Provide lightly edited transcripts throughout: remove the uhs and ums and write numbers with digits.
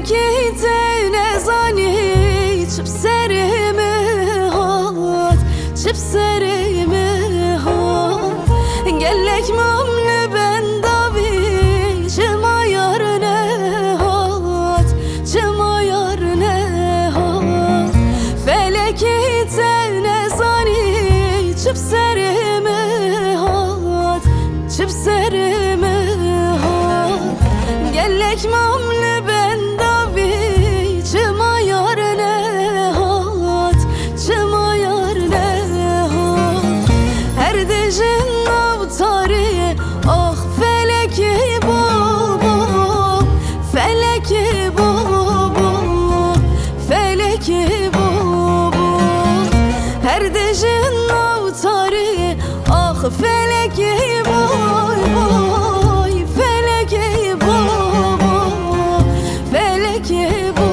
فلکی نزانی چه سرمه هات چه سرمه هات گلک ممل بنداوی چه مایار نهات چه مایار نهات فلکی نزانی چه سرمه هات چه سرمه هات گلک ممل بنداوی چه مایار نهات چه مایار نهات هر دژن نوتاری آخ فلکی بابا فلکی بابا فلکی بابا هر دژن نوتاری آخ فلکی بابا فلکی بابا فلکی بابا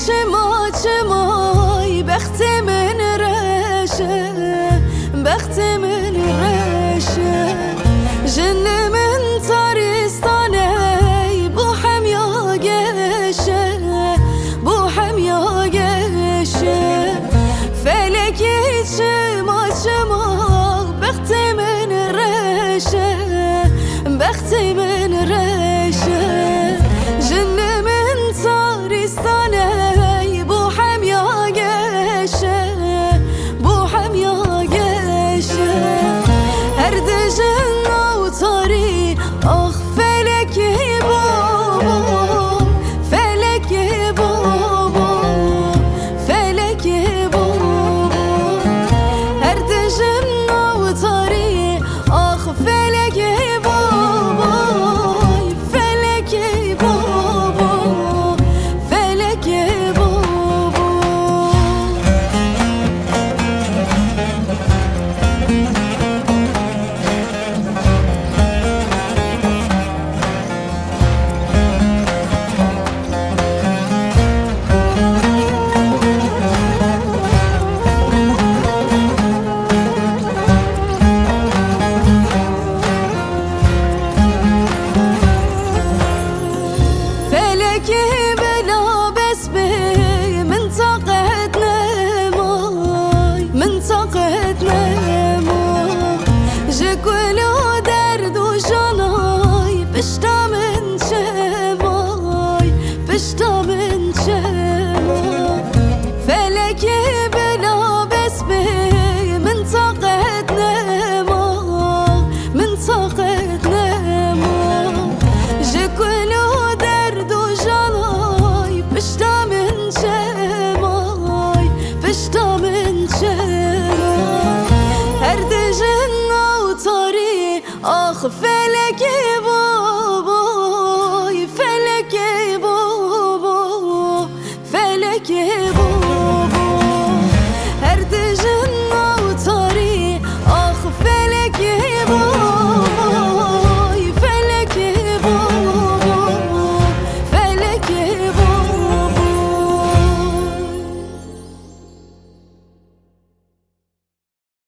چما چمای بخت من رشه بخت من رشه جن من تارستانه بو هم یا گشه بو هم یا گشه فلکی چما چما بخت من رشه بخت من رشه جن من تارستانه آخ فلکی بابا فلکی بابا فلکی بابا هر دژن نوتاری آخ فلکی بابا فلکی بابا فلکی بابا فلکی بلا بس بی من طاقت نمای من طاقت نمای جکلو درد و جانای پشتا من چمای پشتا من چمای